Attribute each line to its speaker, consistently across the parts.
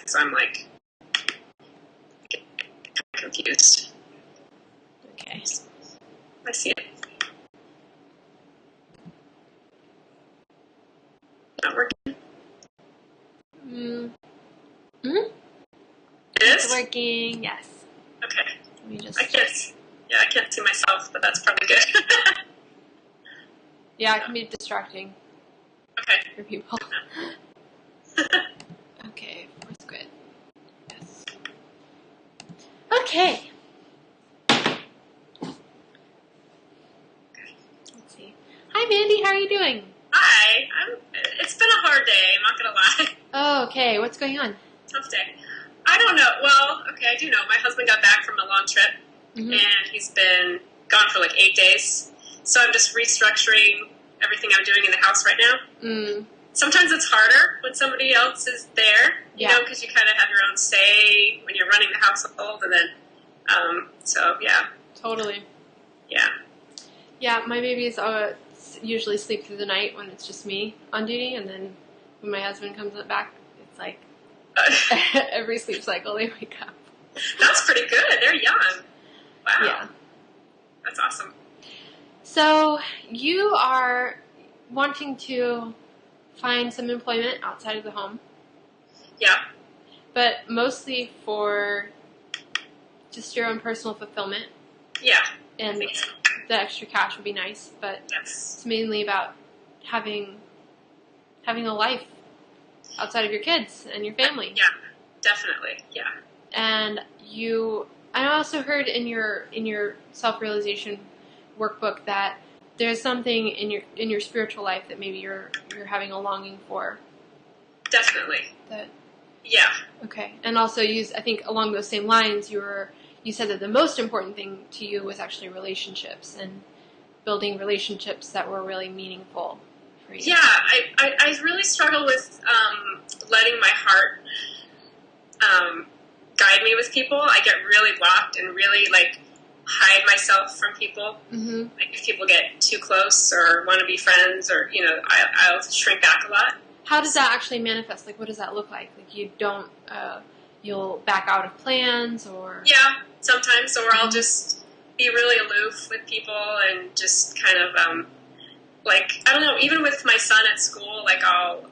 Speaker 1: because I'm like confused.
Speaker 2: Okay.
Speaker 1: I see it. Not working.
Speaker 2: Mm-hmm.
Speaker 1: It is?
Speaker 2: It's working, yes.
Speaker 1: Okay.
Speaker 2: Let me just...
Speaker 1: I can't see myself, but that's probably good.
Speaker 2: Yeah, it can be distracting.
Speaker 1: Okay.
Speaker 2: For people. Okay, that's good. Yes. Okay. Let's see. Hi, Mandy. How are you doing?
Speaker 1: Hi. It's been a hard day. I'm not gonna lie.
Speaker 2: Oh, okay. What's going on?
Speaker 1: Tough day. I don't know. Well, okay, I do know. My husband got back from a long trip, and he's been gone for like 8 days. So I'm just restructuring everything I'm doing in the house right now. Sometimes it's harder when somebody else is there, you know, because you kind of have your own say when you're running the household, and then, so, yeah.
Speaker 2: Totally.
Speaker 1: Yeah.
Speaker 2: Yeah, my babies usually sleep through the night when it's just me on duty, and then when my husband comes back, it's like every sleep cycle they wake up.
Speaker 1: That's pretty good. They're young. Wow.
Speaker 2: Yeah.
Speaker 1: That's awesome.
Speaker 2: So you are wanting to find some employment outside of the home.
Speaker 1: Yeah. But
Speaker 2: mostly for just your own personal fulfillment.
Speaker 1: Yeah.
Speaker 2: And the extra cash would be nice, but it's mainly about having a life outside of your kids and your family.
Speaker 1: Yeah, definitely. Yeah.
Speaker 2: And I also heard in your self-realization workbook that there's something in your spiritual life that maybe you're having a longing for.
Speaker 1: Definitely.
Speaker 2: Yeah. Okay. And also I think along those same lines, you said that the most important thing to you was actually relationships and building relationships that were really meaningful for you.
Speaker 1: Yeah, I really struggle with letting my heart guide me with people. I get really blocked and really hide myself from people.
Speaker 2: Mm-hmm.
Speaker 1: Like if people get too close or want to be friends, or I'll shrink back a lot.
Speaker 2: How does that actually manifest? Like, what does that look like? Like you don't, you'll back out of plans, or
Speaker 1: sometimes, or I'll just be really aloof with people and just kind of I don't know. Even with my son at school, I'll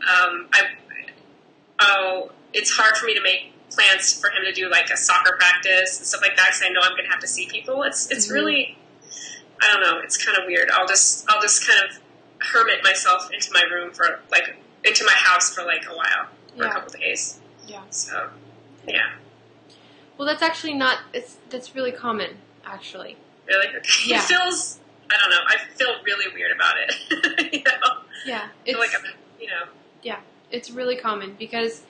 Speaker 1: it's hard for me to make plans for him to do a soccer practice and stuff like that because I know I'm going to have to see people. It's really, I don't know. It's kind of weird. I'll just kind of hermit myself into my room into my house for a while, for a couple of days.
Speaker 2: Yeah.
Speaker 1: So, yeah.
Speaker 2: Well, that's actually that's really common, actually.
Speaker 1: Really? Okay.
Speaker 2: Yeah.
Speaker 1: It feels, I don't know, I feel really weird about it.
Speaker 2: Yeah.
Speaker 1: I feel like I'm,
Speaker 2: Yeah, it's really common because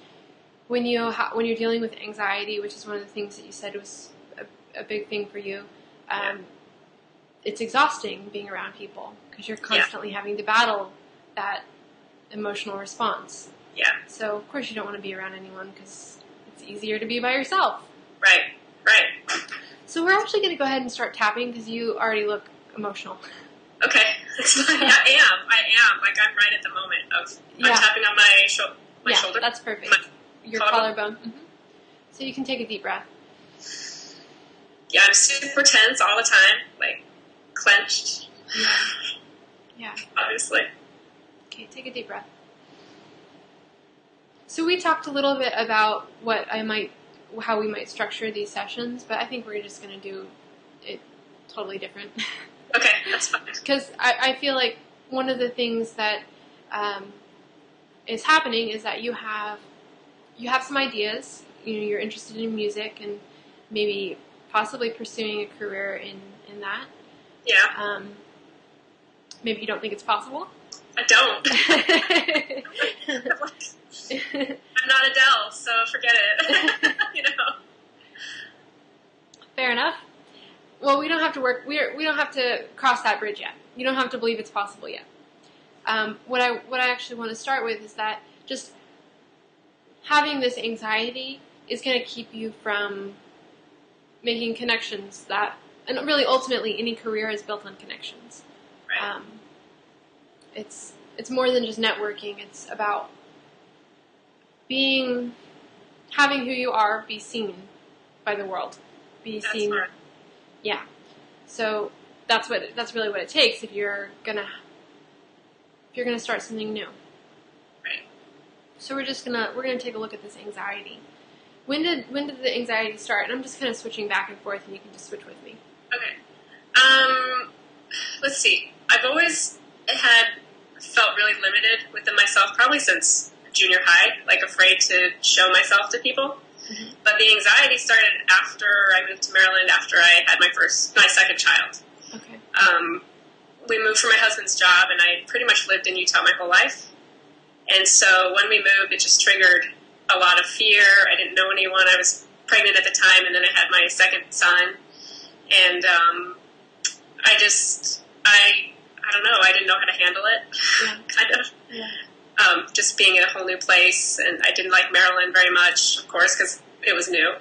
Speaker 2: when you're dealing with anxiety, which is one of the things that you said was a big thing for you, it's exhausting being around people because you're constantly having to battle that emotional response.
Speaker 1: Yeah.
Speaker 2: So, of course, you don't want to be around anyone because it's easier to be by yourself.
Speaker 1: Right.
Speaker 2: So we're actually going to go ahead and start tapping because you already look emotional.
Speaker 1: Okay. I am. I'm right at the moment I'm tapping on my shoulder.
Speaker 2: That's perfect. Your collarbone. Mm-hmm. So you can take a deep breath.
Speaker 1: Yeah, I'm super tense all the time, clenched.
Speaker 2: Yeah.
Speaker 1: Obviously.
Speaker 2: Okay, take a deep breath. So we talked a little bit about how we might structure these sessions, but I think we're just going to do it totally different.
Speaker 1: Okay, that's fine.
Speaker 2: Because I feel like one of the things that is happening is that you have some ideas. You're interested in music and maybe possibly pursuing a career in that.
Speaker 1: Yeah.
Speaker 2: Maybe you don't think it's possible.
Speaker 1: I don't. I'm not Adele, so forget it.
Speaker 2: Fair enough. Well, we don't have to we don't have to cross that bridge yet. You don't have to believe it's possible yet. What I actually want to start with is that just having this anxiety is going to keep you from making connections and really ultimately any career is built on connections.
Speaker 1: Right.
Speaker 2: It's more than just networking. It's about having who you are be seen by the world.
Speaker 1: That's smart.
Speaker 2: Yeah. So that's really what it takes if you're gonna start something new.
Speaker 1: Right.
Speaker 2: So we're gonna take a look at this anxiety. When did the anxiety start? And I'm just kind of switching back and forth, and you can just switch with me.
Speaker 1: Okay. Let's see. I've always felt really limited within myself, probably since junior high, like afraid to show myself to people.
Speaker 2: Mm-hmm.
Speaker 1: But the anxiety started after I moved to Maryland, after I had my second child.
Speaker 2: Okay.
Speaker 1: We moved for my husband's job, and I pretty much lived in Utah my whole life. And so when we moved, it just triggered a lot of fear. I didn't know anyone. I was pregnant at the time, and then I had my second son. And I don't know. I didn't know how to handle it,
Speaker 2: Yeah.
Speaker 1: kind of.
Speaker 2: Yeah.
Speaker 1: Just being in a whole new place, and I didn't like Maryland very much, of course, because it was new.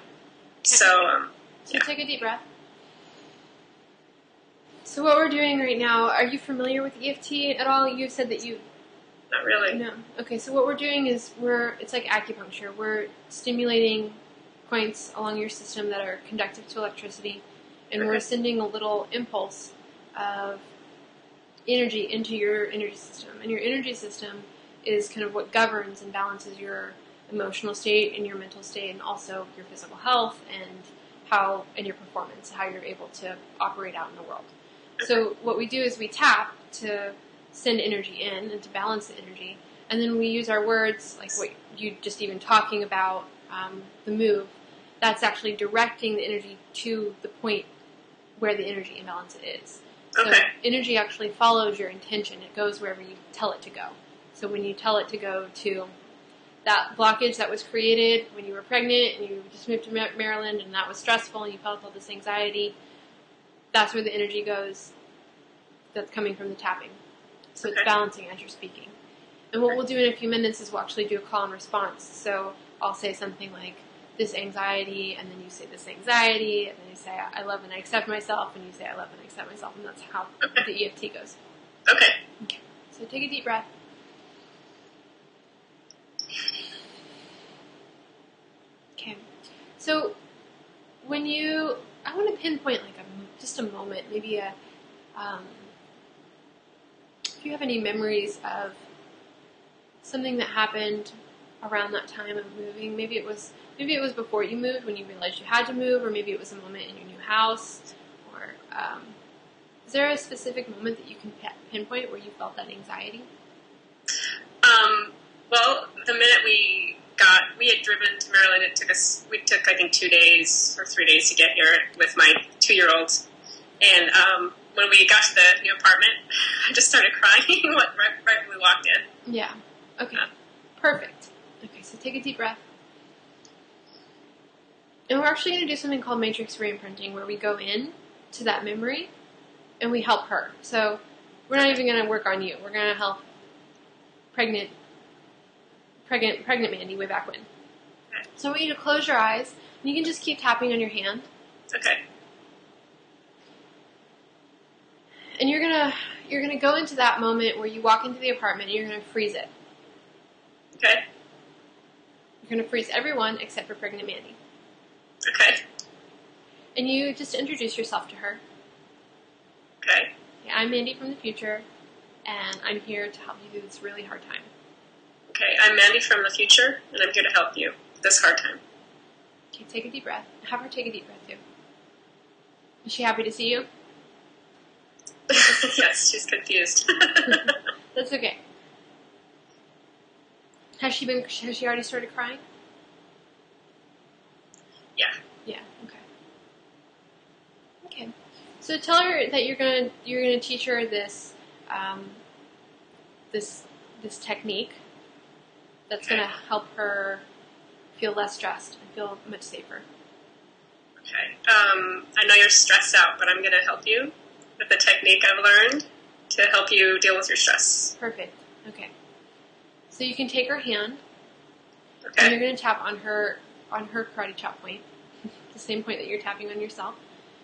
Speaker 2: So take a deep breath. So what we're doing right now, are you familiar with EFT at all? You've said that you...
Speaker 1: Not really.
Speaker 2: No. Okay, so what we're doing is it's like acupuncture. We're stimulating points along your system that are conductive to electricity, and we're sending a little impulse of energy into your energy system. And your energy system is kind of what governs and balances your emotional state and your mental state, and also your physical health and your performance, how you're able to operate out in the world. So what we do is we tap to send energy in and to balance the energy, and then we use our words, like what you just even talking about, the move, that's actually directing the energy to the point where the energy imbalance is. So energy actually follows your intention. It goes wherever you tell it to go. So when you tell it to go to that blockage that was created when you were pregnant and you just moved to Maryland and that was stressful and you felt all this anxiety, that's where the energy goes that's coming from the tapping. So it's balancing as you're speaking. And what we'll do in a few minutes is we'll actually do a call and response. So I'll say something like, this anxiety, and then you say this anxiety, and then you say, I love and I accept myself, and you say, I love and I accept myself, and that's how the EFT goes. Okay. So take a deep breath. Okay. So I want to pinpoint like just a moment, maybe if you have any memories of something that happened around that time of moving. Maybe it was before you moved when you realized you had to move, or maybe it was a moment in your new house. Or is there a specific moment that you can pinpoint where you felt that anxiety?
Speaker 1: Well, the minute we had driven to Maryland, we took I think 2 days or 3 days to get here with my 2-year-old. And when we got to the new apartment, I just started crying right when we walked in.
Speaker 2: Yeah. Okay. Perfect. Okay, so take a deep breath. And we're actually going to do something called matrix re-imprinting, where we go in to that memory and we help her. So we're not even going to work on you. We're going to help pregnant Mandy way back when.
Speaker 1: Okay.
Speaker 2: So I want you to close your eyes, and you can just keep tapping on your hand.
Speaker 1: Okay.
Speaker 2: And you're gonna go into that moment where you walk into the apartment and you're gonna freeze it.
Speaker 1: Okay.
Speaker 2: You're gonna freeze everyone except for pregnant Mandy.
Speaker 1: Okay.
Speaker 2: And you just introduce yourself to her.
Speaker 1: Okay.
Speaker 2: Yeah, I'm Mandy from the future, and I'm here to help you through this really hard time.
Speaker 1: Okay, I'm Mandy from the future, and I'm here to help you this hard time.
Speaker 2: Okay, take a deep breath. Have her take a deep breath too. Is she happy to see you?
Speaker 1: Yes, she's confused.
Speaker 2: That's okay. Has she already started crying?
Speaker 1: Yeah.
Speaker 2: Yeah, okay. Okay. So tell her that you're gonna teach her this this technique that's gonna help her feel less stressed and feel much safer.
Speaker 1: Okay. I know you're stressed out, but I'm going to help you with the technique I've learned to help you deal with your stress.
Speaker 2: Perfect. Okay. So you can take her hand,
Speaker 1: Okay.
Speaker 2: and you're going to tap on her karate chop point, the same point that you're tapping on yourself.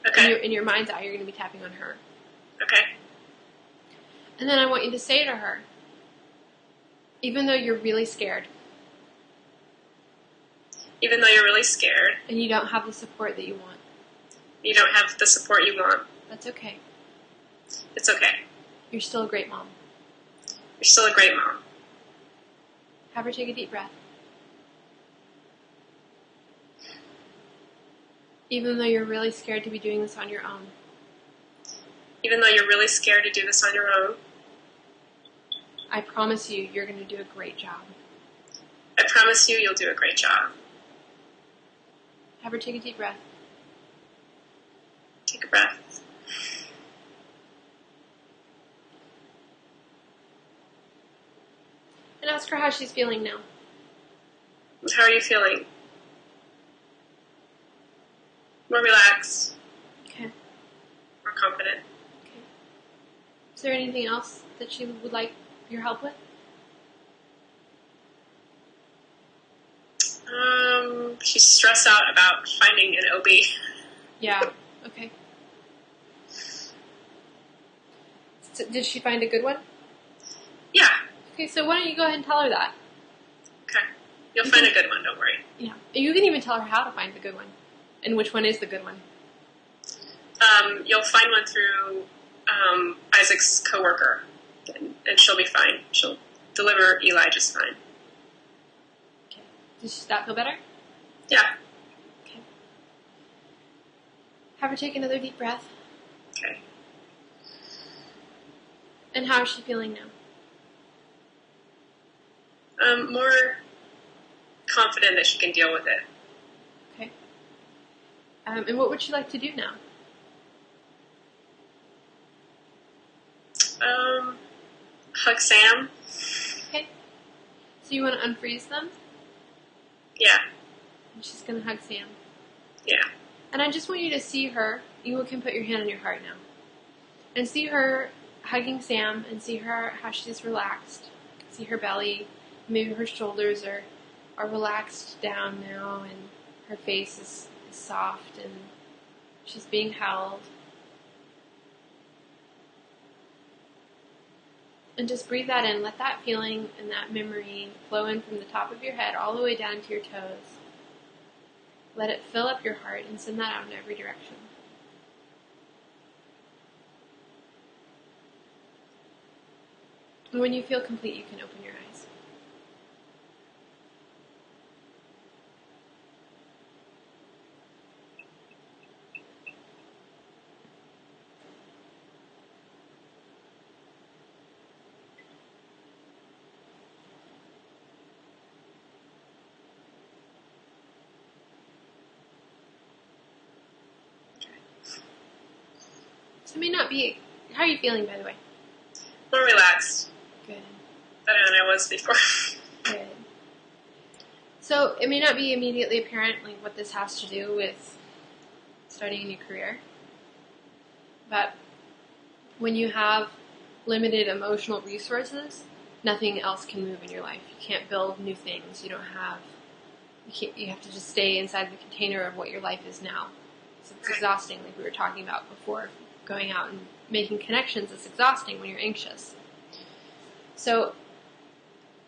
Speaker 1: Okay.
Speaker 2: In your mind's eye, you're going to be tapping on her.
Speaker 1: Okay.
Speaker 2: And then I want you to say to her, even though you're really scared,
Speaker 1: Even though you're really scared.
Speaker 2: And you don't have the support that you want.
Speaker 1: You don't have the support you want.
Speaker 2: That's okay.
Speaker 1: It's okay.
Speaker 2: You're still a great mom.
Speaker 1: You're still a great mom.
Speaker 2: Have her take a deep breath. Even though you're really scared to be doing this on your own.
Speaker 1: Even though you're really scared to do this on your own.
Speaker 2: I promise you, you're going to do a great job.
Speaker 1: I promise you, you'll do a great job.
Speaker 2: Have her take a deep breath.
Speaker 1: Take a breath.
Speaker 2: And ask her how she's feeling now.
Speaker 1: How are you feeling? More relaxed.
Speaker 2: Okay.
Speaker 1: More confident.
Speaker 2: Okay. Is there anything else that she would like your help with?
Speaker 1: She's stressed out about finding an OB.
Speaker 2: Yeah. Okay. So, did she find a good one?
Speaker 1: Yeah.
Speaker 2: Okay, so why don't you go ahead and tell her that?
Speaker 1: Okay. You'll find a good one, don't worry.
Speaker 2: Yeah. You can even tell her how to find the good one. And which one is the good one.
Speaker 1: You'll find one through Isaac's coworker, and she'll be fine. She'll deliver Eli just fine.
Speaker 2: Okay. Does that feel better?
Speaker 1: Yeah.
Speaker 2: Okay. Have her take another deep breath.
Speaker 1: Okay.
Speaker 2: And how is she feeling now?
Speaker 1: More confident that she can deal with it.
Speaker 2: Okay. And what would she like to do now?
Speaker 1: Hug Sam.
Speaker 2: Okay. So you want to unfreeze them?
Speaker 1: Yeah.
Speaker 2: And she's going to hug Sam.
Speaker 1: Yeah.
Speaker 2: And I just want you to see her. You can put your hand on your heart now. And see her hugging Sam and see her how she's relaxed. See her belly. Maybe her shoulders are relaxed down now and her face is soft and she's being held. And just breathe that in. Let that feeling and that memory flow in from the top of your head all the way down to your toes. Let it fill up your heart and send that out in every direction. And when you feel complete, you can open your eyes. So it may not be... How are you feeling, by the way?
Speaker 1: More relaxed.
Speaker 2: Good.
Speaker 1: Better than I was before.
Speaker 2: Good. So it may not be immediately apparent like what this has to do with starting a new career, but when you have limited emotional resources, nothing else can move in your life. You can't build new things. You have to just stay inside the container of what your life is now. So it's exhausting, like we were talking about before. Going out and making connections is exhausting when you're anxious. So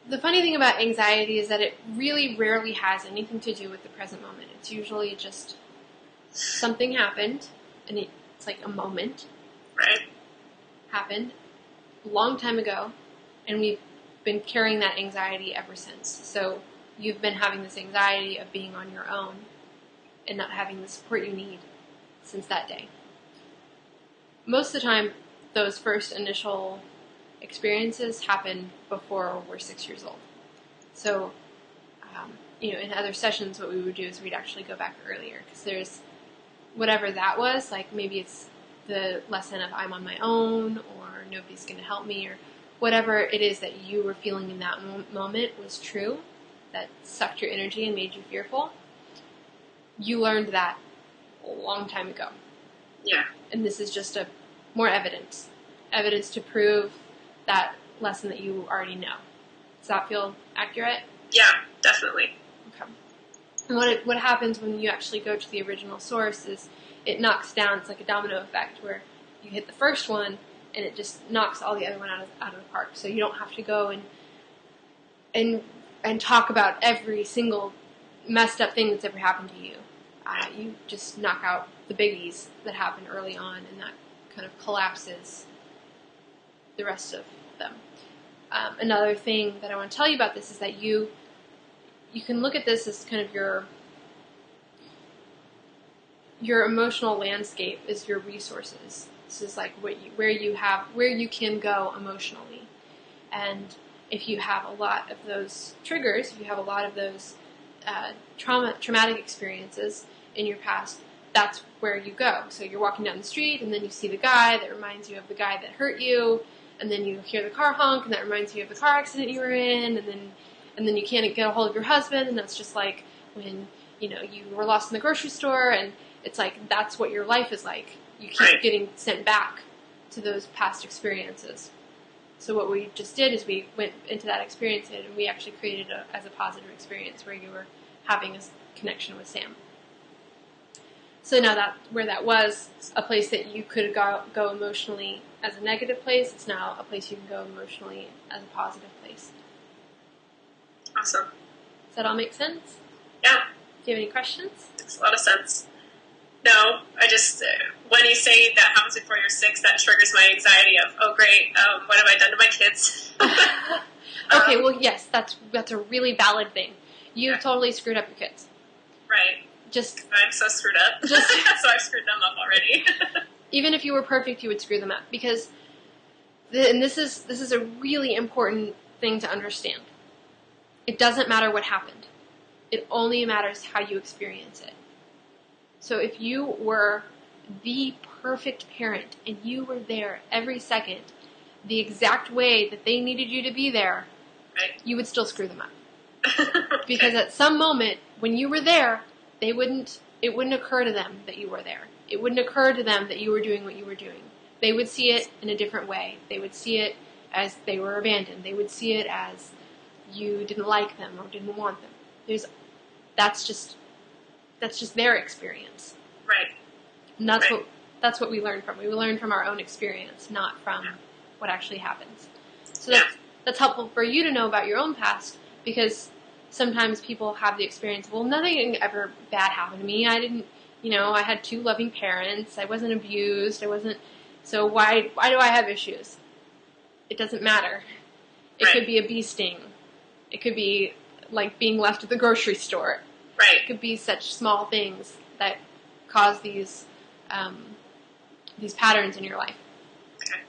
Speaker 2: the funny thing about anxiety is that it really rarely has anything to do with the present moment. It's usually just something happened, and it's like a moment.
Speaker 1: Right.
Speaker 2: Happened a long time ago, and we've been carrying that anxiety ever since. So you've been having this anxiety of being on your own and not having the support you need since that day. Most of the time, those first initial experiences happen before we're 6 years old. So, in other sessions, what we would do is we'd actually go back earlier because there's whatever that was, like maybe it's the lesson of I'm on my own or nobody's going to help me or whatever it is that you were feeling in that moment was true, that sucked your energy and made you fearful. You learned that a long time ago.
Speaker 1: Yeah.
Speaker 2: And this is just more evidence to prove that lesson that you already know. Does that feel accurate?
Speaker 1: Yeah, definitely.
Speaker 2: Okay. And what happens when you actually go to the original source is it knocks down, it's like a domino effect where you hit the first one and it just knocks all the other one out of the park. So you don't have to go and talk about every single messed up thing that's ever happened to you. You just knock out the biggies that happen early on, and that kind of collapses the rest of them. Another thing that I want to tell you about this is that you can look at this as kind of your emotional landscape is your resources. This is like where you can go emotionally, and if you have a lot of those triggers, if you have a lot of those traumatic experiences in your past, that's where you go. So you're walking down the street, and then you see the guy that reminds you of the guy that hurt you, and then you hear the car honk, and that reminds you of the car accident you were in, and then you can't get a hold of your husband, and that's just like when you were lost in the grocery store, and it's like that's what your life is like. You keep getting sent back to those past experiences. So what we just did is we went into that experience, and we actually created it as a positive experience where you were having a connection with Sam. So now that where that was a place that you could go emotionally as a negative place, it's now a place you can go emotionally as a positive place.
Speaker 1: Awesome.
Speaker 2: Does that all make sense?
Speaker 1: Yeah.
Speaker 2: Do you have any questions?
Speaker 1: Makes a lot of sense. No, I just, when you say that happens before you're 6, that triggers my anxiety of, oh great, what have I done to my kids?
Speaker 2: Okay, well yes, that's a really valid thing. You totally screwed up your kids. Right.
Speaker 1: I'm so screwed up. So I've screwed them up already.
Speaker 2: Even if you were perfect, you would screw them up because, and this is a really important thing to understand. It doesn't matter what happened. It only matters how you experience it. So if you were the perfect parent and you were there every second, the exact way that they needed you to be there, you would still screw them up. Because at some moment when you were there, it wouldn't occur to them that you were there. It wouldn't occur to them that you were doing what you were doing. They would see it in a different way. They would see it as they were abandoned. They would see it as you didn't like them or didn't want them. That's just their experience. Right. And that's what we learn from. We learn from our own experience, not from what actually happens. So that's helpful for you to know about your own past, because sometimes people have the experience, well, nothing ever bad happened to me. I didn't, I had 2 loving parents. I wasn't abused. So why do I have issues? It doesn't matter. It could be a bee sting. It could be like being left at the grocery store. Right. It could be such small things that cause these patterns in your life.
Speaker 1: Okay.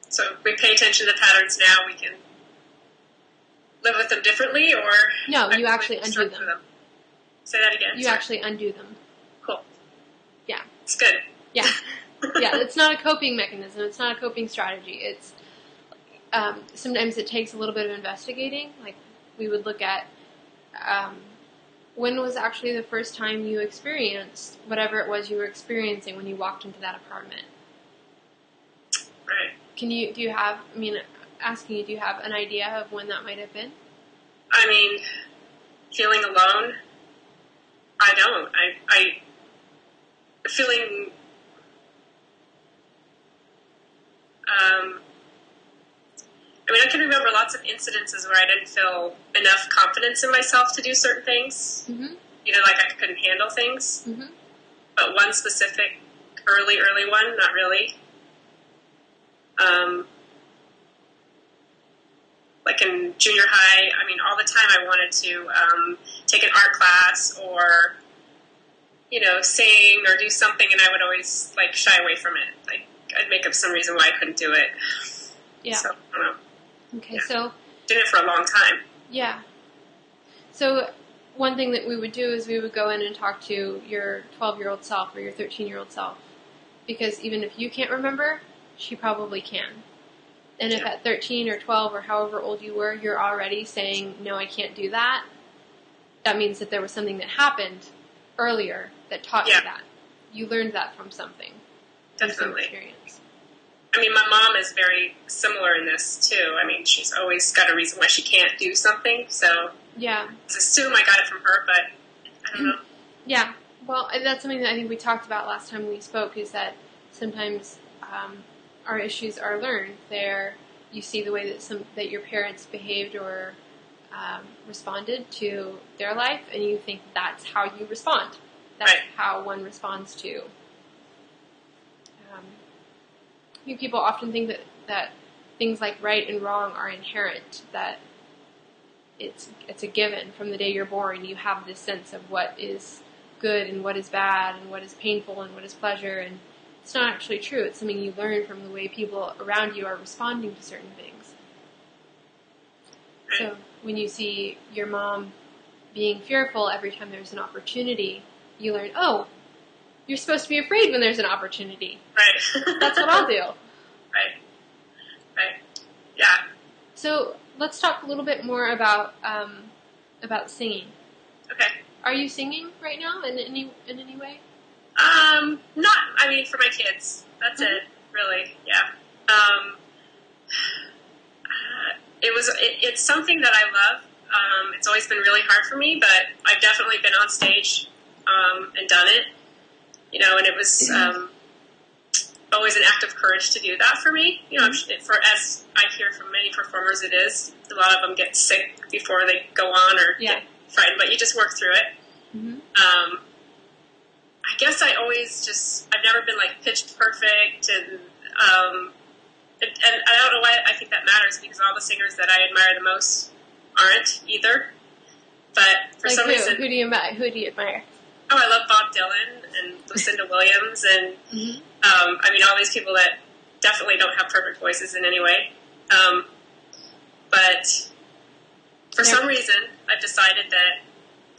Speaker 1: So if we pay attention to patterns now, we can live with them differently, or
Speaker 2: no, you actually undo them.
Speaker 1: Say that again.
Speaker 2: You actually undo them.
Speaker 1: Cool.
Speaker 2: Yeah.
Speaker 1: It's good.
Speaker 2: Yeah. Yeah, it's not a coping mechanism. It's not a coping strategy. It's sometimes it takes a little bit of investigating. Like we would look at when was actually the first time you experienced whatever it was you were experiencing when you walked into that apartment.
Speaker 1: Right.
Speaker 2: Asking you, do you have an idea of when that might have been?
Speaker 1: Feeling alone, I don't. I feeling, I can remember lots of incidences where I didn't feel enough confidence in myself to do certain things. Mm-hmm. Like I couldn't handle things. Mm-hmm. But one specific early one, not really. Like in junior high, all the time I wanted to take an art class or, sing or do something, and I would always, shy away from it. I'd make up some reason why I couldn't do it. Yeah. So, I don't know.
Speaker 2: Okay, so...
Speaker 1: Did it for a long time.
Speaker 2: Yeah. So one thing that we would do is we would go in and talk to your 12-year-old self or your 13-year-old self. Because even if you can't remember, she probably can. And if at 13 or 12 or however old you were, you're already saying, no, I can't do that, that means that there was something that happened earlier that taught you that. You learned that from something.
Speaker 1: Definitely.
Speaker 2: From some experience.
Speaker 1: My mom is very similar in this, too. She's always got a reason why she can't do something, so... Yeah. I assume I got it from her, but I don't know.
Speaker 2: Yeah. Well, that's something that I think we talked about last time we spoke, is that sometimes our issues are learned. You see the way that your parents behaved or responded to their life, and you think that's how you respond. That's
Speaker 1: right.
Speaker 2: how one responds to. I think people often think that things like right and wrong are inherent, that it's a given. From the day you're born, you have this sense of what is good and what is bad and what is painful and what is pleasure, and it's not actually true. It's something you learn from the way people around you are responding to certain things.
Speaker 1: Right.
Speaker 2: So when you see your mom being fearful every time there's an opportunity, you learn, oh, you're supposed to be afraid when there's an opportunity.
Speaker 1: Right.
Speaker 2: That's what I'll do.
Speaker 1: Right. Right. Yeah.
Speaker 2: So let's talk a little bit more about singing.
Speaker 1: Okay.
Speaker 2: Are you singing right now in any way?
Speaker 1: Not. I mean, for my kids. That's it. Really. Yeah. It's something that I love. It's always been really hard for me, but I've definitely been on stage and done it. You know, and it was always an act of courage to do that for me. You know, as I hear from many performers, it is. A lot of them get sick before they go on or get frightened, but you just work through it.
Speaker 2: Mm-hmm.
Speaker 1: I guess I've never been like pitch perfect, and I don't know why I think that matters, because all the singers that I admire the most aren't either. But for some reason,
Speaker 2: who do you admire?
Speaker 1: Oh, I love Bob Dylan and Lucinda Williams, and I mean all these people that definitely don't have perfect voices in any way. But for some reason, I've decided that,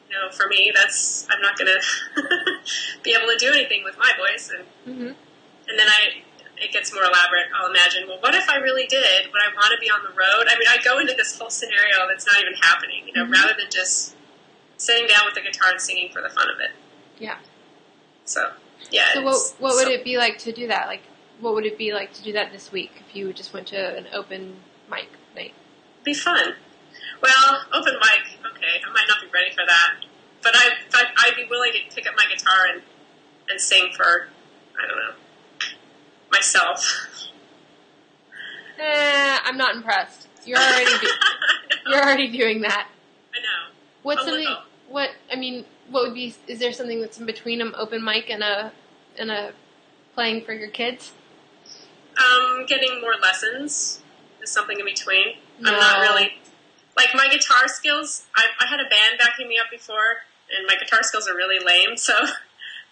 Speaker 1: you know, for me, I'm not going to be able to do anything with my voice, and then it gets more elaborate. I'll imagine, well, what if I really did? Would I want to be on the road? I mean, I go into this whole scenario that's not even happening, you know, rather than just sitting down with the guitar and singing for the fun of it.
Speaker 2: Yeah.
Speaker 1: So, yeah.
Speaker 2: So what would it be like to do that? Like, what would it be like to do that this week if you just went to an open mic night?
Speaker 1: Be fun. Well, open mic, okay, I might not be ready for that. But I'd be willing to pick up my guitar and sing for, I don't know, myself.
Speaker 2: I'm not impressed. You're already doing that.
Speaker 1: I know.
Speaker 2: What's something? What would be? Is there something that's in between an open mic and a playing for your kids?
Speaker 1: Getting more lessons is something in between.
Speaker 2: No.
Speaker 1: I'm not really like my guitar skills. I had a band backing me up before, and my guitar skills are really lame. So,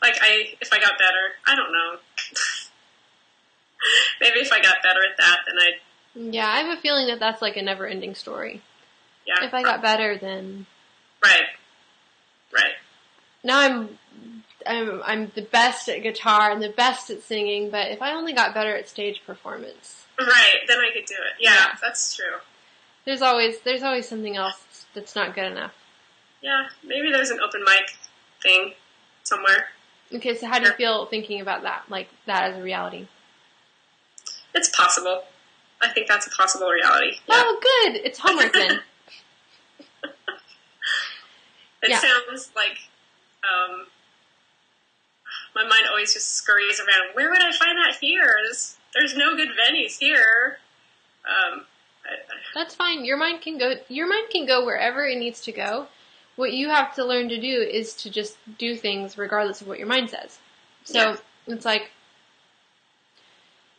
Speaker 1: like, if I got better, I don't know. Maybe if I got better at that, then I'd.
Speaker 2: Yeah, I have a feeling that that's like a never-ending story.
Speaker 1: Yeah.
Speaker 2: If I got better, then.
Speaker 1: Right.
Speaker 2: Now I'm the best at guitar and the best at singing, but if I only got better at stage performance.
Speaker 1: Right, then I could do it. Yeah, that's true.
Speaker 2: There's always something else that's not good enough.
Speaker 1: Yeah, maybe there's an open mic thing somewhere.
Speaker 2: Okay, so how do you feel thinking about that, like that as a reality?
Speaker 1: It's possible. I think that's a possible reality. Yeah.
Speaker 2: Oh, good. It's homework then.
Speaker 1: It sounds like my mind always just scurries around. Where would I find that here? There's no good venues here.
Speaker 2: That's fine. Your mind can go wherever it needs to go. What you have to learn to do is to just do things regardless of what your mind says. So it's like,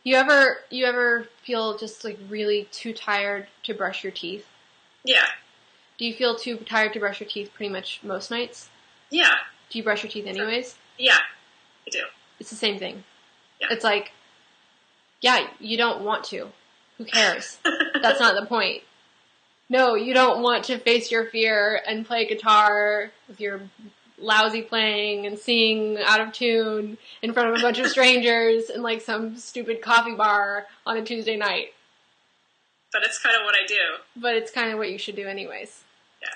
Speaker 2: you ever feel just like really too tired to brush your teeth?
Speaker 1: Yeah.
Speaker 2: Do you feel too tired to brush your teeth pretty much most nights?
Speaker 1: Yeah.
Speaker 2: Do you brush your teeth anyways?
Speaker 1: Yeah, I do.
Speaker 2: It's the same thing.
Speaker 1: Yeah.
Speaker 2: It's like, yeah, you don't want to. Who cares? That's not the point. No, you don't want to face your fear and play guitar with your lousy playing and sing out of tune in front of a bunch of strangers in like some stupid coffee bar on a Tuesday night.
Speaker 1: But it's kind of what I do.
Speaker 2: But it's kind of what you should do anyways.
Speaker 1: Yeah.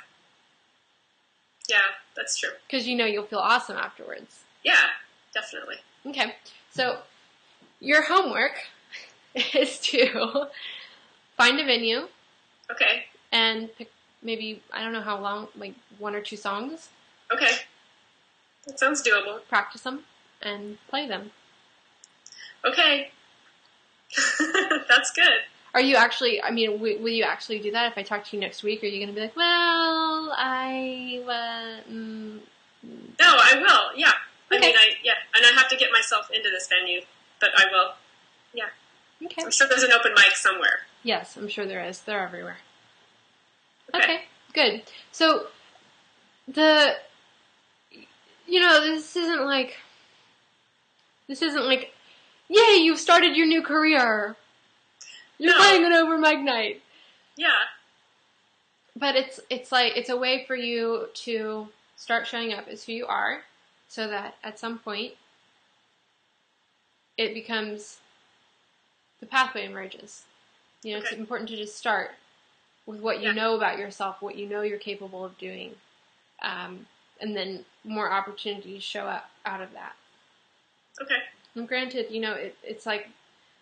Speaker 1: Yeah, that's true.
Speaker 2: Because you know you'll feel awesome afterwards.
Speaker 1: Yeah, definitely.
Speaker 2: Okay, so your homework is to find a venue.
Speaker 1: Okay.
Speaker 2: And pick maybe, I don't know how long, like 1 or 2 songs.
Speaker 1: Okay. That sounds doable.
Speaker 2: Practice them and play them.
Speaker 1: Okay. That's good.
Speaker 2: Are you actually, I mean, will you actually do that if I talk to you next week? Are you going to be like, well,
Speaker 1: No, I will, yeah.
Speaker 2: Okay.
Speaker 1: I mean, and I have to get myself into this venue, but I will, yeah.
Speaker 2: Okay.
Speaker 1: I'm sure there's an open mic somewhere.
Speaker 2: Yes, I'm sure there is. They're everywhere. Okay, good. So, this isn't like, yay, you've started your new career. You're playing an open mic night.
Speaker 1: Yeah.
Speaker 2: But it's a way for you to start showing up as who you are, so that at some point it becomes, the pathway emerges. It's important to just start with what you know about yourself, what you know you're capable of doing, and then more opportunities show up out of that.
Speaker 1: Okay.
Speaker 2: And granted, it's like,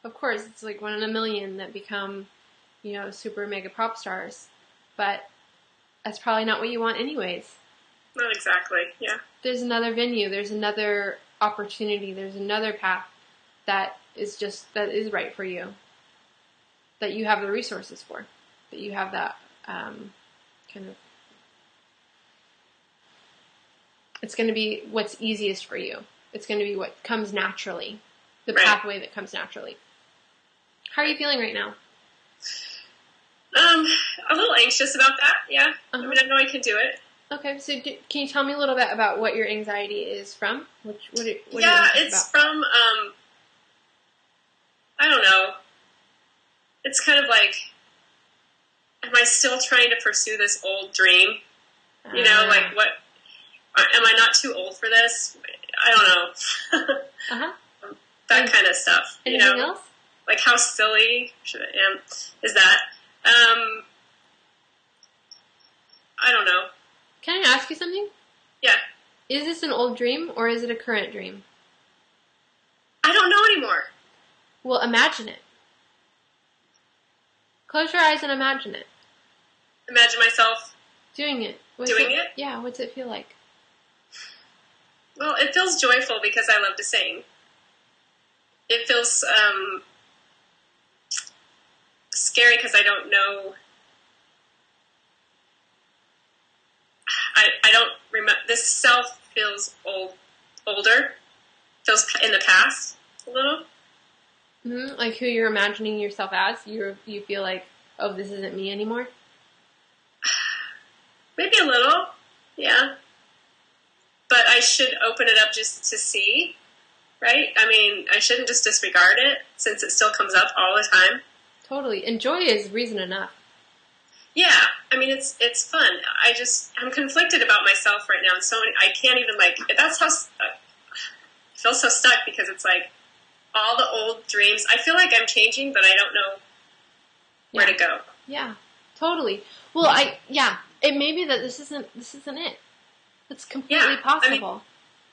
Speaker 2: of course, it's like 1 in a million that become, super mega pop stars, but that's probably not what you want anyways.
Speaker 1: Not exactly, yeah.
Speaker 2: There's another venue, there's another opportunity, there's another path that is right for you, that you have the resources for, that you have that it's going to be what's easiest for you. It's going to be what comes naturally, the pathway that comes naturally. How are you feeling right now?
Speaker 1: A little anxious about that, yeah.
Speaker 2: Uh-huh.
Speaker 1: I mean, I know I can do it.
Speaker 2: Okay, so can you tell me a little bit about what your anxiety is from? What
Speaker 1: it's from, I don't know. It's kind of like, am I still trying to pursue this old dream? Like what, am I not too old for this? I don't know.
Speaker 2: Uh-huh.
Speaker 1: That kind of stuff.
Speaker 2: Anything else?
Speaker 1: Like how silly is that? I don't know.
Speaker 2: Can I ask you something?
Speaker 1: Yeah.
Speaker 2: Is this an old dream or is it a current dream?
Speaker 1: I don't know anymore.
Speaker 2: Well, imagine it. Close your eyes and imagine it.
Speaker 1: Imagine myself
Speaker 2: doing it.
Speaker 1: Doing it?
Speaker 2: Yeah, what's it feel like?
Speaker 1: Well, it feels joyful because I love to sing. It feels scary because I don't know. I don't remember. This self feels older. Feels in the past a little.
Speaker 2: Mm-hmm. Like who you're imagining yourself as. You feel like, oh, this isn't me anymore.
Speaker 1: Maybe a little, yeah. But I should open it up just to see, right? I mean, I shouldn't just disregard it since it still comes up all the time.
Speaker 2: Totally. And joy is reason enough.
Speaker 1: Yeah. I mean, it's fun. I'm conflicted about myself right now. And so I can't even, that's how, I feel so stuck because it's like all the old dreams. I feel like I'm changing, but I don't know where to go.
Speaker 2: Yeah, totally. Well, it may be that this isn't it. It's completely possible. I mean,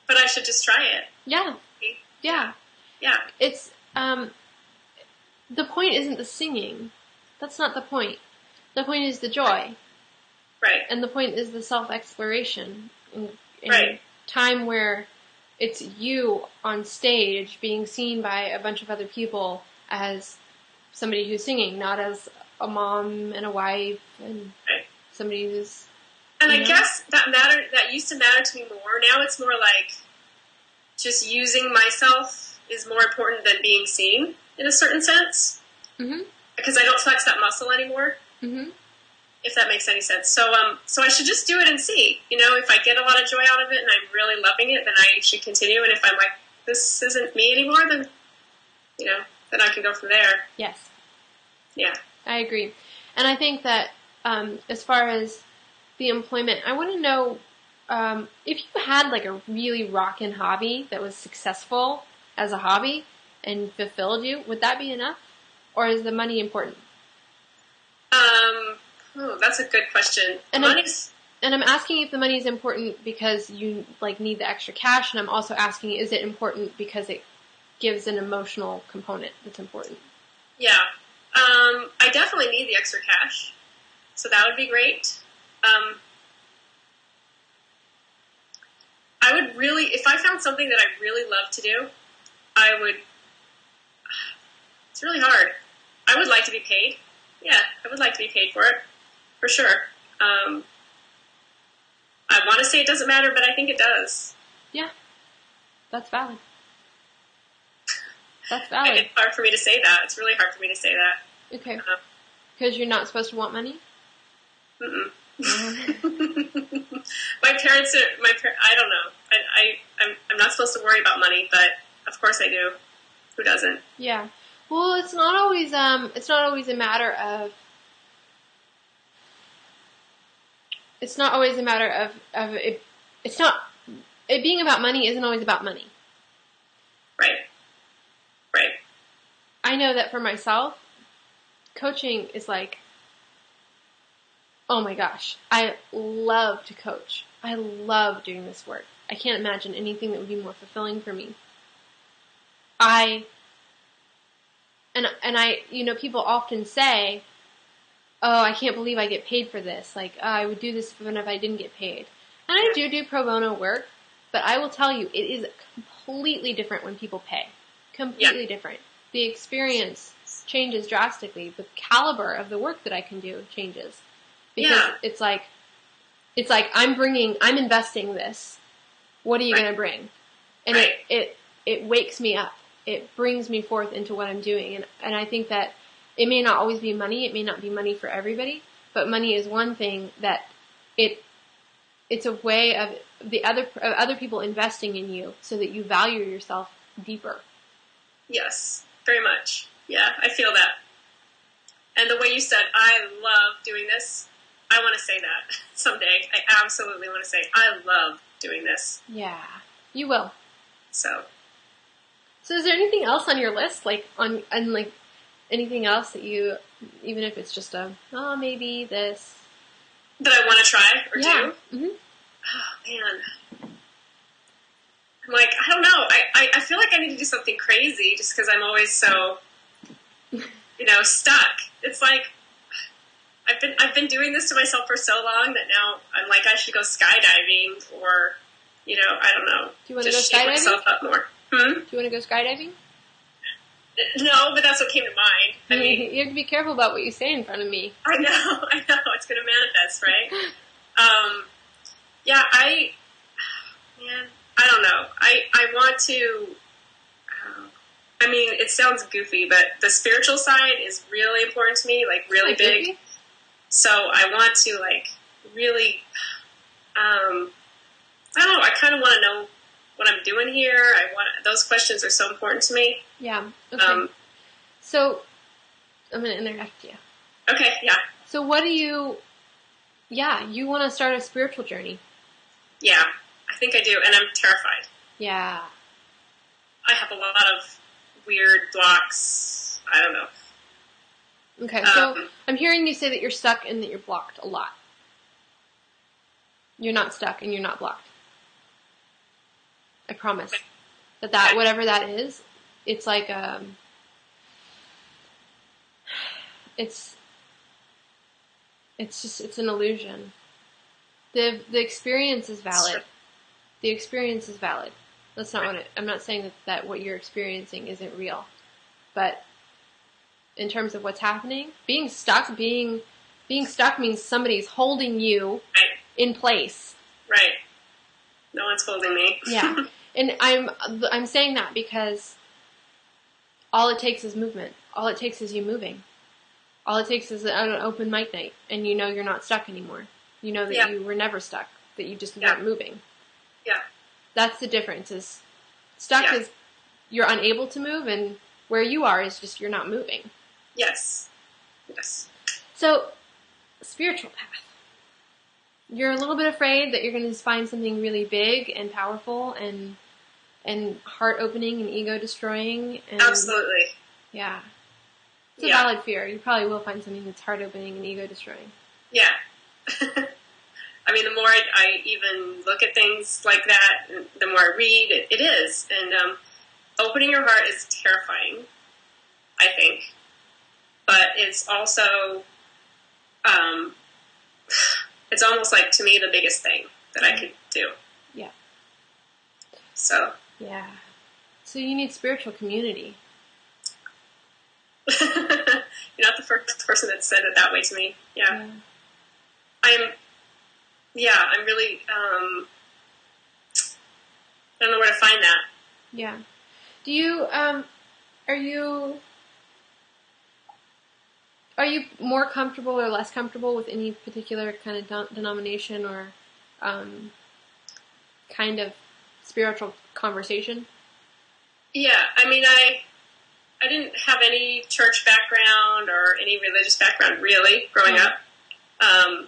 Speaker 1: but I should just try it.
Speaker 2: Yeah. Yeah.
Speaker 1: Yeah.
Speaker 2: It's, the point isn't the singing. That's not the point. The point is the joy.
Speaker 1: Right.
Speaker 2: And the point is the self-exploration. In
Speaker 1: right.
Speaker 2: Time where it's you on stage being seen by a bunch of other people as somebody who's singing, not as a mom and a wife and somebody who's...
Speaker 1: And I guess that used to matter to me more. Now it's more like just using myself is more important than being seen in a certain sense. Mm-hmm. Because I don't flex that muscle anymore. Mm-hmm. If that makes any sense. So I should just do it and see. If I get a lot of joy out of it and I'm really loving it, then I should continue. And if I'm like, this isn't me anymore, then, then I can go from there.
Speaker 2: Yes.
Speaker 1: Yeah.
Speaker 2: I agree. And I think that as far as the employment, I want to know if you had like a really rockin' hobby that was successful as a hobby and fulfilled you, would that be enough? Or is the money important?
Speaker 1: That's a good question.
Speaker 2: And I'm asking if the money is important because you need the extra cash, and I'm also asking, is it important because it gives an emotional component that's important?
Speaker 1: Yeah. I definitely need the extra cash, so that would be great. I would really, if I found something that I really love to do, it's really hard. I would like to be paid. Yeah, I would like to be paid for it, for sure. I want to say it doesn't matter, but I think it does.
Speaker 2: Yeah, that's valid. That's valid.
Speaker 1: It's hard for me to say that. It's really hard for me to say that.
Speaker 2: Okay. Because you're not supposed to want money?
Speaker 1: Mm-mm. My parents are, I don't know. I'm not supposed to worry about money, but of course I do. Who doesn't?
Speaker 2: Yeah. Well, it's not always a matter of, it being about money isn't always about money.
Speaker 1: Right. Right.
Speaker 2: I know that for myself, coaching is like, oh my gosh, I love to coach. I love doing this work. I can't imagine anything that would be more fulfilling for me. People often say, oh, I can't believe I get paid for this. Like, I would do this even if I didn't get paid. And I do pro bono work, but I will tell you, it is completely different when people pay. Completely different. The experience changes drastically. The caliber of the work that I can do changes. Because it's like I'm investing this. What are you going to bring? And it wakes me up. It brings me forth into what I'm doing. And I think that it may not always be money. It may not be money for everybody, but money is one thing that it's a way of other people investing in you so that you value yourself deeper. Yes, very much. Yeah, I feel that. And the way you said, I love doing this, I want to say that someday. I absolutely want to say, I love doing this. Yeah, you will. So is there anything else on your list, anything else that you, even if it's just maybe this, that I want to try or do? Mm-hmm. Oh man, I'm like, I don't know. I feel like I need to do something crazy just because I'm always so, stuck. It's like I've been doing this to myself for so long that now I'm like, I should go skydiving or, I don't know. Do you want to go skydiving? Shake myself up more. Do you want to go skydiving? No, but that's what came to mind. I mean, you have to be careful about what you say in front of me. I know. It's going to manifest, right? I don't know. I want to, it sounds goofy, but the spiritual side is really important to me, like really big. Goofy? So I want to really, I don't know, I kind of want to know what I'm doing here. Those questions are so important to me. Yeah. Okay. So I'm going to interrupt you. Okay. Yeah. So you want to start a spiritual journey. Yeah, I think I do. And I'm terrified. Yeah. I have a lot of weird blocks. I don't know. Okay. So I'm hearing you say that you're stuck and that you're blocked a lot. You're not stuck and you're not blocked. I promise. That whatever that is, it's like it's an illusion. The experience is valid. The experience is valid. That's not what I'm not saying that what you're experiencing isn't real. But in terms of what's happening, being stuck means somebody's holding you in place. Right. No one's holding me. Yeah. And I'm saying that because all it takes is movement. All it takes is you moving. All it takes is an open mic night, and you're not stuck anymore. You know that you were never stuck, that you just weren't moving. Yeah. That's the difference. Is stuck is you're unable to move, and where you are is just you're not moving. Yes. Yes. So, spiritual path. You're a little bit afraid that you're going to find something really big and powerful and heart-opening and ego-destroying. And, absolutely. Yeah. It's a valid fear. You probably will find something that's heart-opening and ego-destroying. Yeah. The more I even look at things like that, the more I read, it is. And opening your heart is terrifying, I think. But it's also, it's almost like, to me, the biggest thing that I could do. Yeah. So. Yeah. So you need spiritual community.
Speaker 1: You're not the first person that said it that way to me. Yeah. I'm really, I don't know where to find that.
Speaker 2: Yeah. Do you, are you more comfortable or less comfortable with any particular kind of denomination or kind of spiritual conversation?
Speaker 1: Yeah, I mean, I didn't have any church background or any religious background, really, growing up. I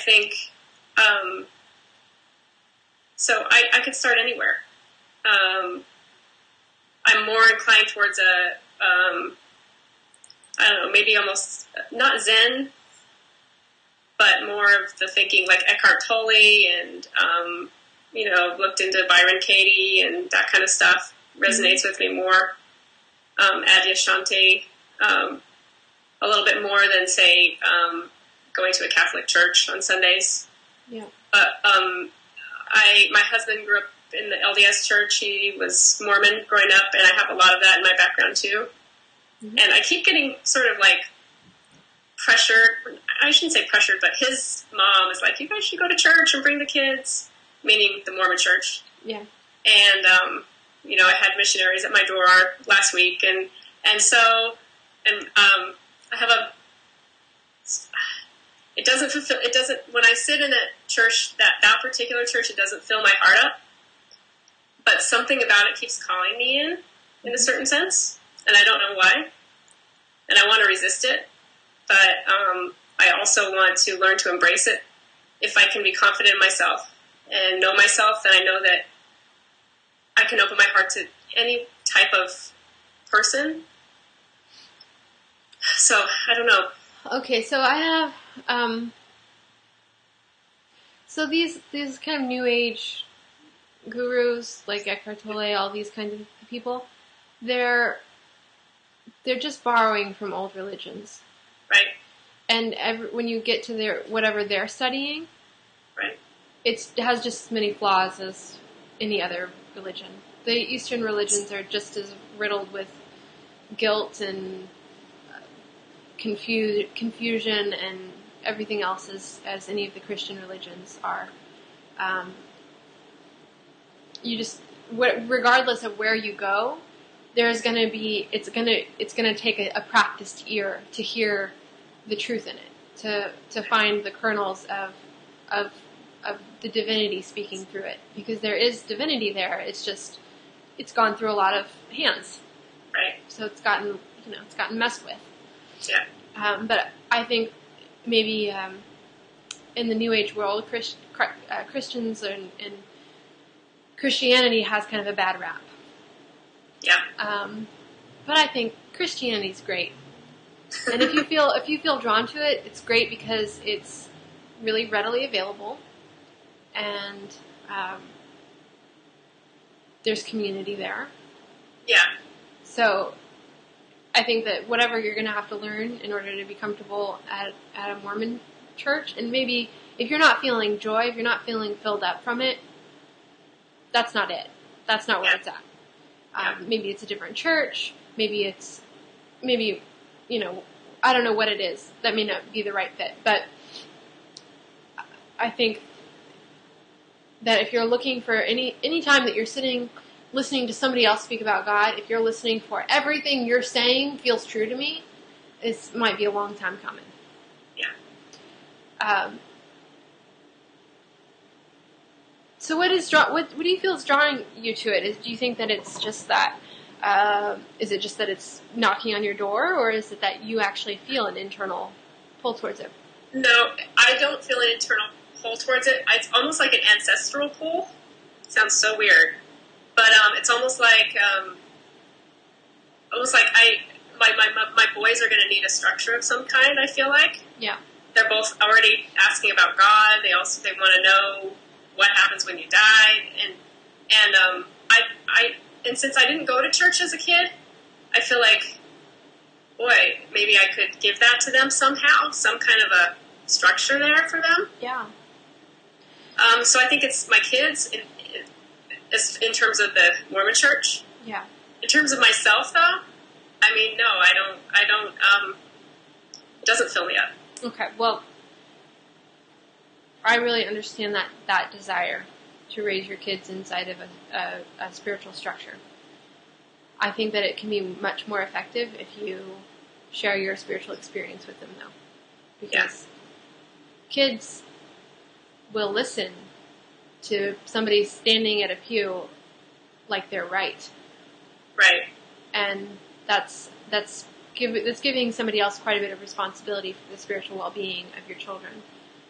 Speaker 1: think, so I could start anywhere. I'm more inclined towards I don't know, maybe almost not Zen, but more of the thinking like Eckhart Tolle and, looked into Byron Katie and that kind of stuff resonates with me more. Adyashanti, a little bit more than, say, going to a Catholic church on Sundays.
Speaker 2: Yeah.
Speaker 1: But my husband grew up in the LDS church. He was Mormon growing up, and I have a lot of that in my background too. Mm-hmm. And I keep getting sort of like pressured. I shouldn't say pressured, but his mom is like, "You guys should go to church and bring the kids," meaning the Mormon church.
Speaker 2: Yeah.
Speaker 1: And I had missionaries at my door last week, and I have it doesn't fulfill. It doesn't. When I sit in a church, that particular church, it doesn't fill my heart up. But something about it keeps calling me in a certain sense, and I don't know why. And I want to resist it, but I also want to learn to embrace it. If I can be confident in myself and know myself, then I know that I can open my heart to any type of person. So, I don't know.
Speaker 2: Okay, so I have, so these kind of new age gurus, like Eckhart Tolle, all these kinds of people, they're just borrowing from old religions.
Speaker 1: Right.
Speaker 2: And when you get to whatever they're studying,
Speaker 1: right,
Speaker 2: it has just as many flaws as any other religion. The Eastern religions are just as riddled with guilt and confusion and everything else as any of the Christian religions are. Regardless of where you go, there's going to be it's going to take a practiced ear to hear the truth in it, to find the kernels of the divinity speaking through it, because there is divinity there. It's just it's gone through a lot of hands,
Speaker 1: right?
Speaker 2: So it's gotten messed with.
Speaker 1: Yeah.
Speaker 2: But I think maybe in the New Age world, Christians and Christianity has kind of a bad rap.
Speaker 1: Yeah.
Speaker 2: But I think Christianity is great, and if you feel drawn to it, it's great because it's really readily available, and there's community there.
Speaker 1: Yeah.
Speaker 2: So I think that whatever you're going to have to learn in order to be comfortable at a Mormon church, and maybe if you're not feeling joy, if you're not feeling filled up from it, that's not it. That's not where it's at. Maybe it's a different church. Maybe I don't know what it is. That may not be the right fit. But I think that if you're looking for any time that you're sitting listening to somebody else speak about God, if you're listening for everything you're saying feels true to me, this might be a long time coming.
Speaker 1: Yeah.
Speaker 2: So what do you feel is drawing you to it? Do you think that it's just that, is it just that it's knocking on your door, or is it that you actually feel an internal pull towards it?
Speaker 1: No, I don't feel an internal pull towards it. It's almost like an ancestral pull. It sounds so weird. But it's almost like my boys are going to need a structure of some kind. I feel like.
Speaker 2: Yeah.
Speaker 1: They're both already asking about God. They want to know what happens when you die, and since I didn't go to church as a kid, I feel like, boy, maybe I could give that to them somehow, some kind of a structure there for them.
Speaker 2: Yeah.
Speaker 1: So I think it's my kids in terms of the Mormon church.
Speaker 2: Yeah.
Speaker 1: In terms of myself, though, I mean, no, I don't. doesn't fill me up.
Speaker 2: Okay, well, I really understand that desire to raise your kids inside of a spiritual structure. I think that it can be much more effective if you share your spiritual experience with them, though. Because kids will listen to somebody standing at a pew like they're right.
Speaker 1: Right.
Speaker 2: And that's giving somebody else quite a bit of responsibility for the spiritual well-being of your children.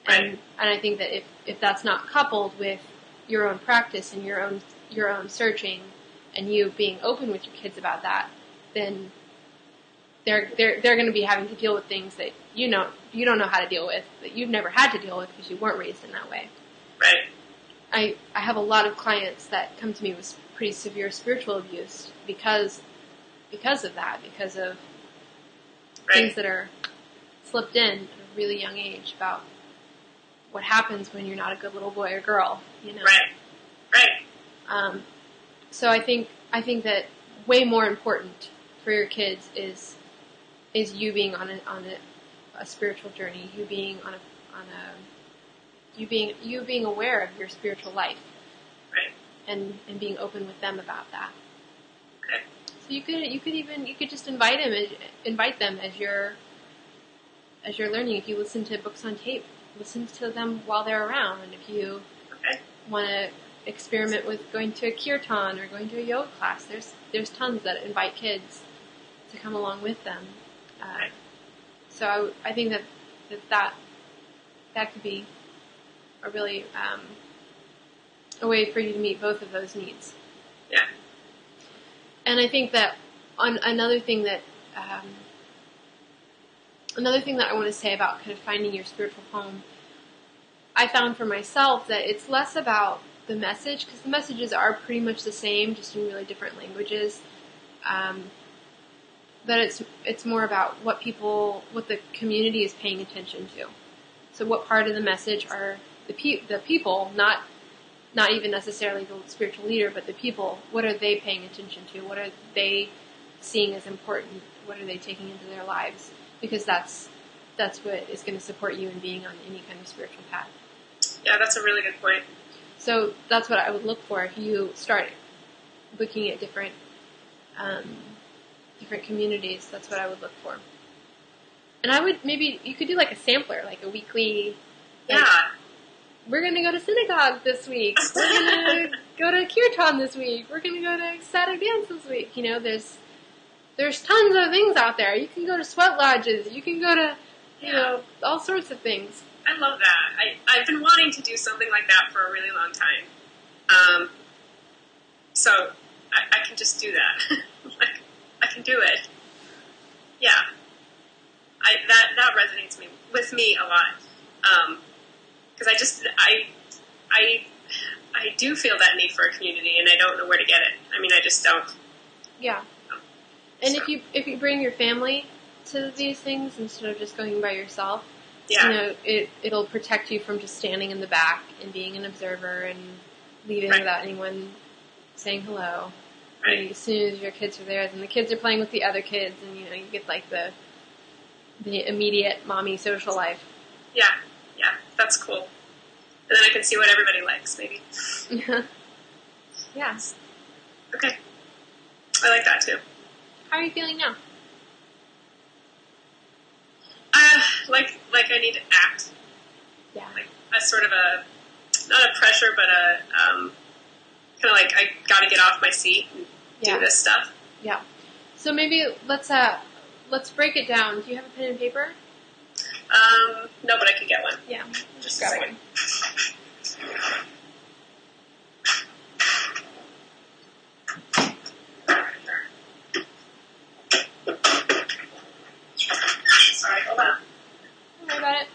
Speaker 2: And I think that if that's not coupled with your own practice and your own searching and you being open with your kids about that, then they're going to be having to deal with things that you don't know how to deal with, that you've never had to deal with because you weren't raised in that way.
Speaker 1: Right.
Speaker 2: I have a lot of clients that come to me with pretty severe spiritual abuse because of that, because of things that are slipped in at a really young age about what happens when you're not a good little boy or girl,
Speaker 1: Right.
Speaker 2: So I think that way more important for your kids is you being on a spiritual journey, you being you being aware of your spiritual life,
Speaker 1: right,
Speaker 2: and being open with them about that.
Speaker 1: Okay.
Speaker 2: So you could just invite them as you're learning. If you listen to books on tape, listen to them while they're around. And if you want to experiment with going to a kirtan or going to a yoga class, there's tons that invite kids to come along with them. So I think that could be a really a way for you to meet both of those needs.
Speaker 1: Yeah.
Speaker 2: And I think that another thing that I want to say about kind of finding your spiritual home, I found for myself that it's less about the message, because the messages are pretty much the same, just in really different languages. But it's more about what the community is paying attention to. So what part of the message are the people, not even necessarily the spiritual leader, but the people, what are they paying attention to? What are they seeing as important? What are they taking into their lives? Because that's what is going to support you in being on any kind of spiritual path.
Speaker 1: Yeah, that's a really good point.
Speaker 2: So that's what I would look for if you start looking at different communities. That's what I would look for. And you could do like a sampler, like a weekly. We're going to go to synagogue this week. We're going to go to kirtan this week. We're going to go to ecstatic dance this week. There's tons of things out there. You can go to sweat lodges. You can go to, all sorts of things.
Speaker 1: I love that. I've been wanting to do something like that for a really long time. So I can just do that. I can do it. Yeah. That resonates with me a lot. Because I do feel that need for a community, and I don't know where to get it. I mean, I just don't.
Speaker 2: Yeah. And if you bring your family to these things instead of just going by yourself, it'll protect you from just standing in the back and being an observer and leaving without anyone saying hello.
Speaker 1: Right.
Speaker 2: And as soon as your kids are there, then the kids are playing with the other kids, and you get like the immediate mommy social life.
Speaker 1: Yeah, that's cool. And then I can see what everybody likes, maybe.
Speaker 2: Yeah.
Speaker 1: Okay. I like that too.
Speaker 2: How are you feeling now?
Speaker 1: Like I need to act.
Speaker 2: Yeah.
Speaker 1: Like a sort of not a pressure, but kind of like I got to get off my seat and do this stuff.
Speaker 2: Yeah. So maybe let's break it down. Do you have a pen and paper?
Speaker 1: No, but I can get one.
Speaker 2: Yeah.
Speaker 1: Just grab one. Sorry, hold on.
Speaker 2: Don't worry about it.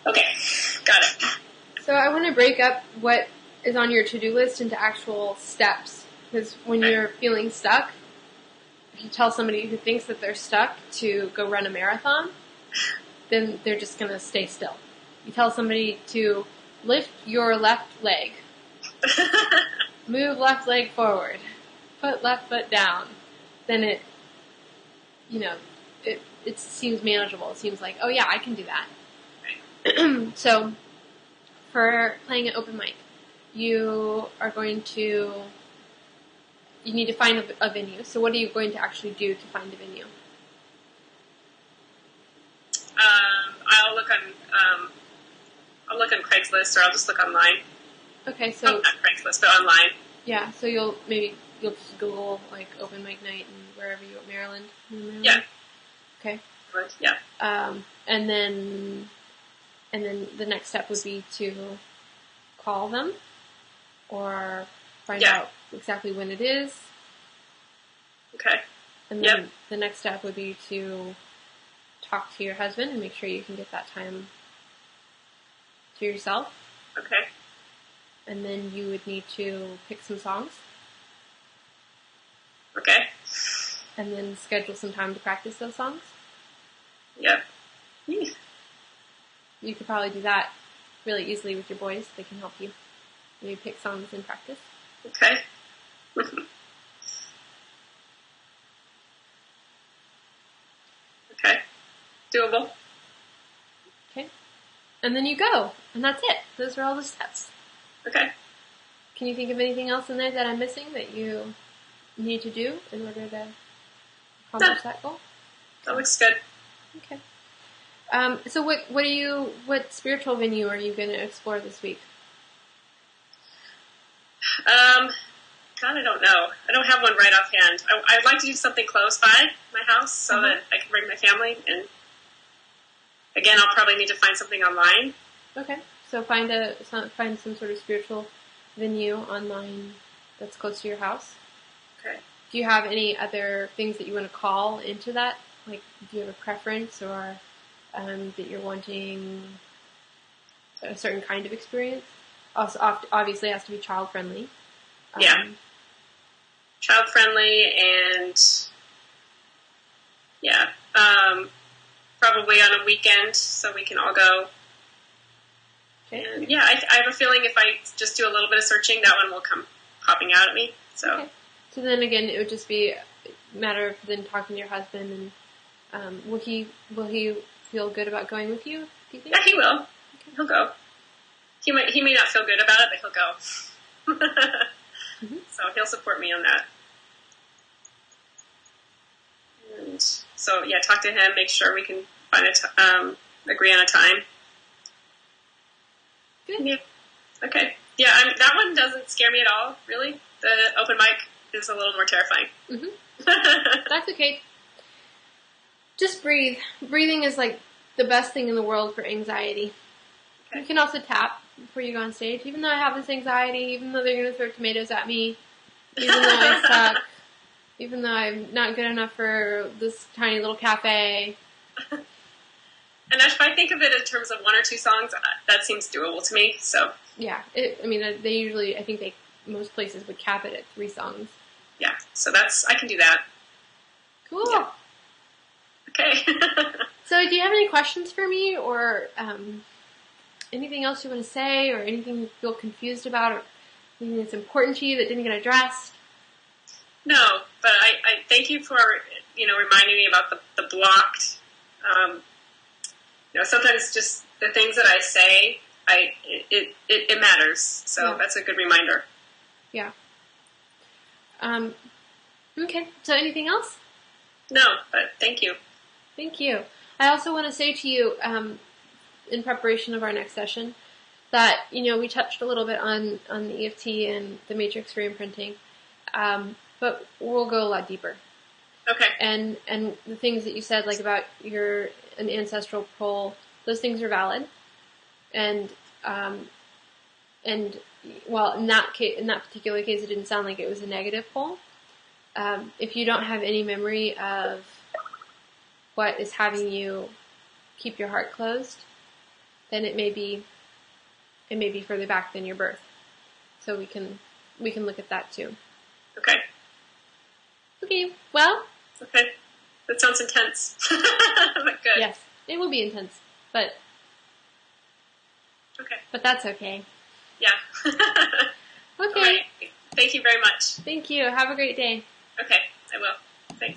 Speaker 1: Okay, got it.
Speaker 2: So I want to break up what is on your to-do list into actual steps. Because when you're feeling stuck, if you tell somebody who thinks that they're stuck to go run a marathon, then they're just going to stay still. You tell somebody to lift your left leg, move left leg forward, put left foot down, then it seems manageable. It seems like, oh yeah, I can do that. Right. So, for playing an open mic, you need to find a venue. So what are you going to actually do to find a venue?
Speaker 1: I'll look on Craigslist, or I'll just look online.
Speaker 2: Okay, so
Speaker 1: not Craigslist, but online.
Speaker 2: Yeah, so you'll just Google like open mic night and wherever you Maryland.
Speaker 1: Yeah.
Speaker 2: Okay.
Speaker 1: Yeah.
Speaker 2: And then the next step would be to call them or find out exactly when it is.
Speaker 1: Okay.
Speaker 2: And then the next step would be to talk to your husband and make sure you can get that time to yourself.
Speaker 1: Okay.
Speaker 2: And then you would need to pick some songs.
Speaker 1: Okay.
Speaker 2: And then schedule some time to practice those songs.
Speaker 1: Yep.
Speaker 2: You could probably do that really easily with your boys. They can help you. Maybe pick songs and practice.
Speaker 1: Okay. Okay. Doable.
Speaker 2: Okay. And then you go. And that's it. Those are all the steps.
Speaker 1: Okay.
Speaker 2: Can you think of anything else in there that I'm missing that you need to do in order to accomplish that goal?
Speaker 1: That looks good.
Speaker 2: Okay. So what spiritual venue are you going to explore this week?
Speaker 1: God, I don't know. I don't have one right offhand. I'd like to do something close by my house so that I can bring my family. And again, I'll probably need to find something online.
Speaker 2: Okay. So find some sort of spiritual venue online that's close to your house.
Speaker 1: Okay.
Speaker 2: Do you have any other things that you want to call into that? Like, do you have a preference or that you're wanting a certain kind of experience? Also, obviously, it has to be child-friendly.
Speaker 1: Yeah. Child-friendly and, probably on a weekend so we can all go.
Speaker 2: Okay.
Speaker 1: And, I have a feeling if I just do a little bit of searching, that one will come popping out at me. So.
Speaker 2: Okay. So then again, it would just be a matter of then talking to your husband and will he feel good about going with you, do you think?
Speaker 1: Yeah, he will. Okay. He'll go. He may not feel good about it, but he'll go.
Speaker 2: Mm-hmm.
Speaker 1: So he'll support me on that. And so, talk to him, make sure we can find agree on a time.
Speaker 2: Good.
Speaker 1: Yeah. Okay. Yeah, that one doesn't scare me at all, really. The open mic is a little more terrifying.
Speaker 2: Mm-hmm. That's okay. Just breathe. Breathing is like the best thing in the world for anxiety. Okay. You can also tap before you go on stage. Even though I have this anxiety, even though they're going to throw tomatoes at me, even though I suck, even though I'm not good enough for this tiny little cafe.
Speaker 1: And if I think of it in terms of one or two songs, that seems doable to me. So
Speaker 2: yeah, they usually, I think most places would cap it at 3 songs.
Speaker 1: Yeah, so I can do that.
Speaker 2: Cool.
Speaker 1: Yeah. Okay.
Speaker 2: So do you have any questions for me or anything else you want to say or anything you feel confused about or anything that's important to you that didn't get addressed?
Speaker 1: No, but I thank you for, reminding me about the blocked, sometimes just the things that I say, it matters. So That's a good reminder.
Speaker 2: Yeah. Okay. So anything else?
Speaker 1: No, but thank you.
Speaker 2: Thank you. I also want to say to you, in preparation of our next session, that, we touched a little bit on the EFT and the matrix re-imprinting, but we'll go a lot deeper.
Speaker 1: Okay.
Speaker 2: And the things that you said, like about an ancestral pull, those things are valid. And well, in that particular case, it didn't sound like it was a negative pull. If you don't have any memory of what is having you keep your heart closed, then it may be further back than your birth. So we can look at that too.
Speaker 1: Okay.
Speaker 2: Okay. Well.
Speaker 1: Okay. That sounds intense. But good.
Speaker 2: Yes. It will be intense, but
Speaker 1: Okay.
Speaker 2: But that's okay.
Speaker 1: Yeah.
Speaker 2: Okay.
Speaker 1: All right. Thank you very much.
Speaker 2: Thank you. Have a great day.
Speaker 1: Okay.